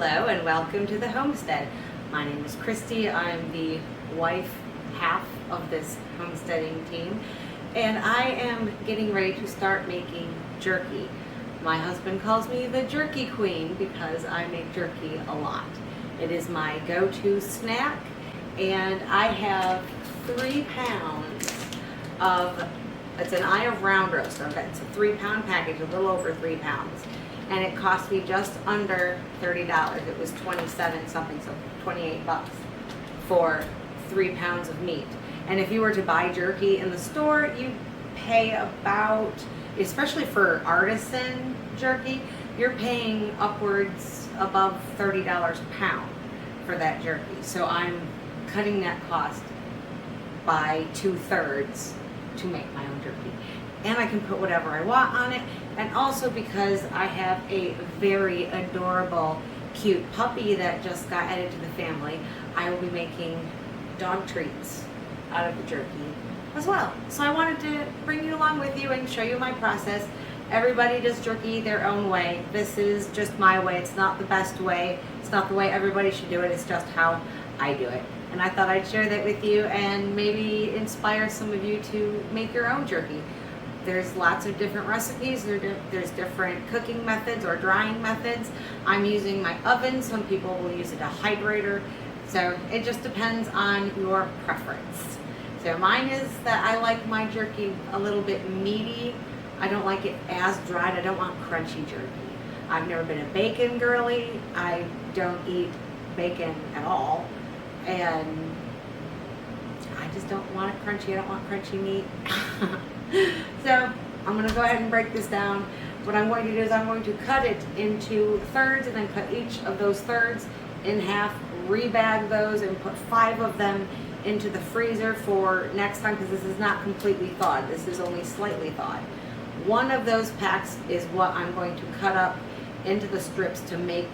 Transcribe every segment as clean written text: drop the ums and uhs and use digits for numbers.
Hello and welcome to the Homestead. My name is Christy. I'm the wife half of this homesteading team, and I am getting ready to start making jerky. My husband calls me the jerky queen because I make jerky a lot. It is my go-to snack, and I have 3 pounds of, it's an eye of round roast. It's a 3-pound package, a little over 3 pounds. And it cost me just under $30. It was 27 something, so 28 bucks for 3 pounds of meat. And if you were to buy jerky in the store, you pay about, especially for artisan jerky, you're paying upwards above $30 a pound for that jerky. So I'm cutting that cost by 2/3 to make my own jerky. And I can put whatever I want on it. And also because I have a very adorable, cute puppy that just got added to the family, I will be making dog treats out of the jerky as well. So I wanted to bring you along with you and show you my process. Everybody does jerky their own way. This is just my way. It's not the best way. It's not the way everybody should do it. It's just how I do it. And I thought I'd share that with you and maybe inspire some of you to make your own jerky. There's lots of different recipes. There's different cooking methods or drying methods. I'm using my oven. Some people will use a dehydrator. So it just depends on your preference. So mine is that I like my jerky a little bit meaty. I don't like it as dried. I don't want crunchy jerky. I've never been a bacon girly. I don't eat bacon at all. And I just don't want it crunchy. I don't want crunchy meat. So I'm going to go ahead and break this down. What I'm going to do is I'm going to cut it into thirds and then cut each of those thirds in half, rebag those and put 5 of them into the freezer for next time, because this is not completely thawed. This is only slightly thawed. One of those packs is what I'm going to cut up into the strips to make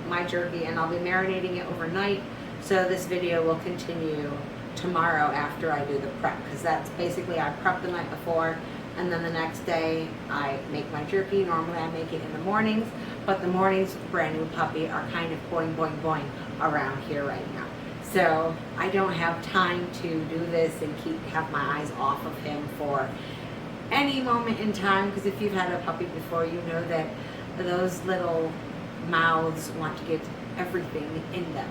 my jerky, and I'll be marinating it overnight. So this video will continue tomorrow after I do the prep, because that's basically I prep the night before and then the next day I make my jerky. Normally I make it in the mornings, but the mornings with the brand new puppy are kind of boing boing boing around here right now. So I don't have time to do this and have my eyes off of him for any moment in time, because if you've had a puppy before, you know that those little mouths want to get everything in them.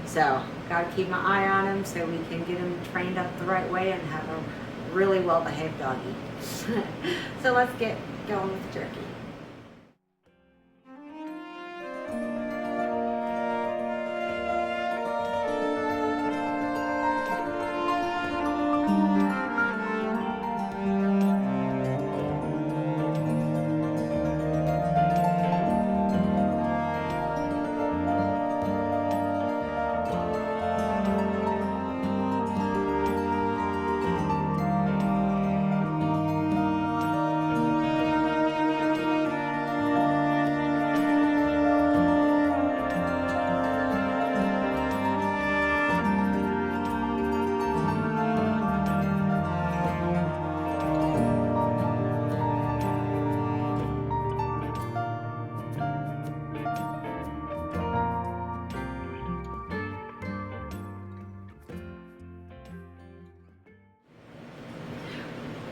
So, gotta keep my eye on him so we can get him trained up the right way and have a really well-behaved doggy. So let's get going with the jerky.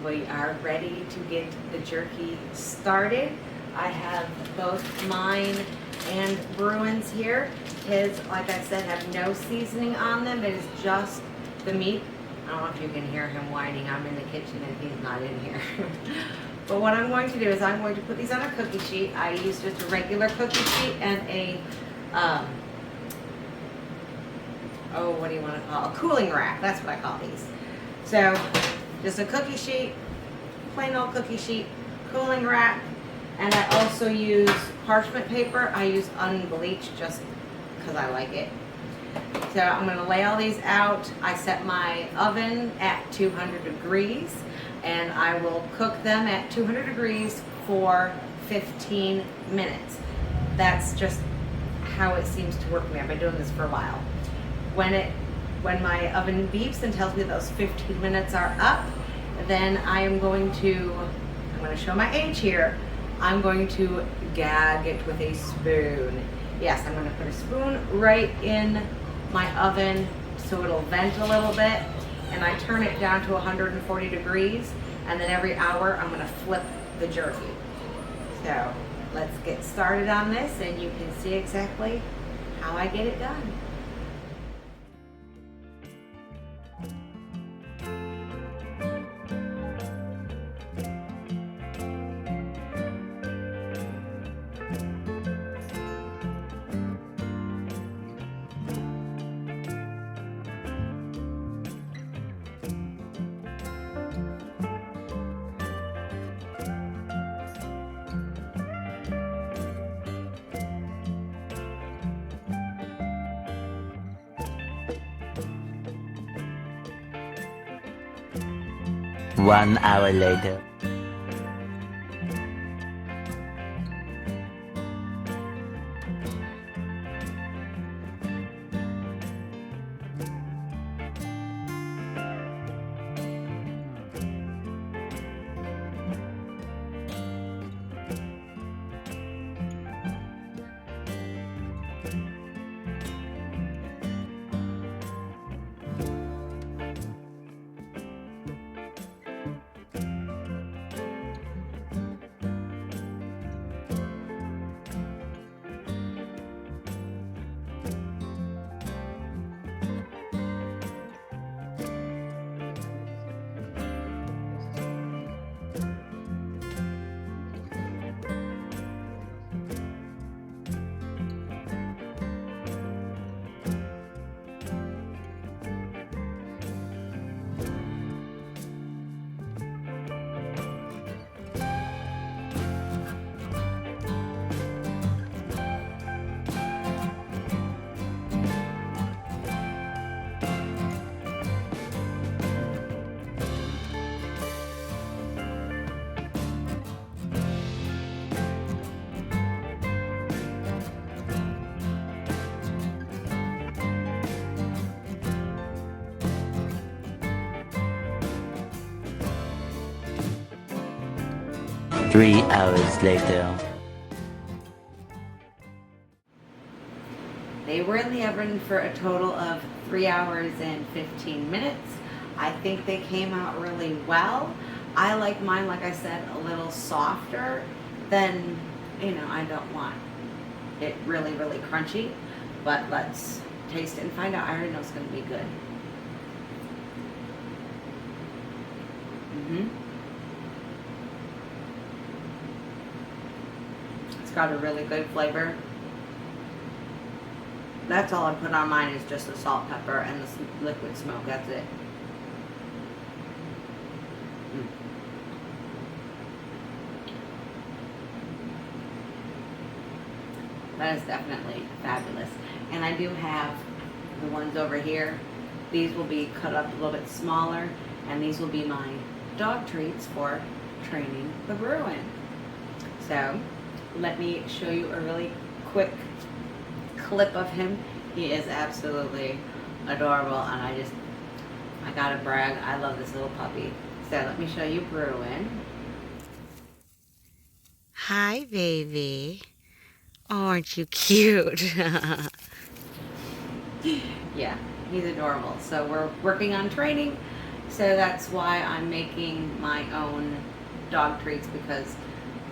We are ready to get the jerky started. I have both mine and Bruin's here. His, like I said, have no seasoning on them. It is just the meat. I don't know if you can hear him whining. I'm in the kitchen and he's not in here. But what I'm going to do is I'm going to put these on a cookie sheet. I use just a regular cookie sheet and a, what do you want to call it? A cooling rack. That's what I call these. So just a cookie sheet, plain old cookie sheet, cooling rack, and I also use parchment paper. I use unbleached just because I like it. So I'm going to lay all these out. I set my oven at 200 degrees, and I will cook them at 200 degrees for 15 minutes. That's just how it seems to work for me. I've been doing this for a while. When my oven beeps and tells me those 15 minutes are up, then I'm going to show my age here. I'm going to gag it with a spoon. Yes, I'm gonna put a spoon right in my oven so it'll vent a little bit, and I turn it down to 140 degrees, and then every hour I'm gonna flip the jerky. So let's get started on this, and you can see exactly how I get it done. One hour later. Three hours later. They were in the oven for a total of 3 hours and 15 minutes. I think they came out really well. I like mine, like I said, a little softer than, I don't want it really, really crunchy. But let's taste it and find out. I already know it's going to be good. It's got a really good flavor. That's all I put on mine is just the salt, pepper, and the liquid smoke. That's it. That is definitely fabulous. And I do have the ones over here. These will be cut up a little bit smaller, and these will be my dog treats for training the Bruin. So let me show you a really quick clip of him. He is absolutely adorable, and I gotta brag, I love this little puppy. So let me show you Bruin. Hi, baby. Oh, aren't you cute? Yeah, he's adorable. So we're working on training, so that's why I'm making my own dog treats, because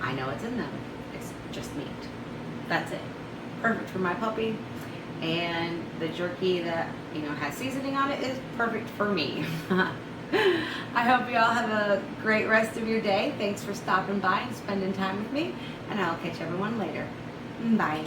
I know it's in them. It's just meat. That's it. Perfect for my puppy. And the jerky that has seasoning on it is perfect for me. I hope you all have a great rest of your day. Thanks for stopping by and spending time with me, and I'll catch everyone later. Bye.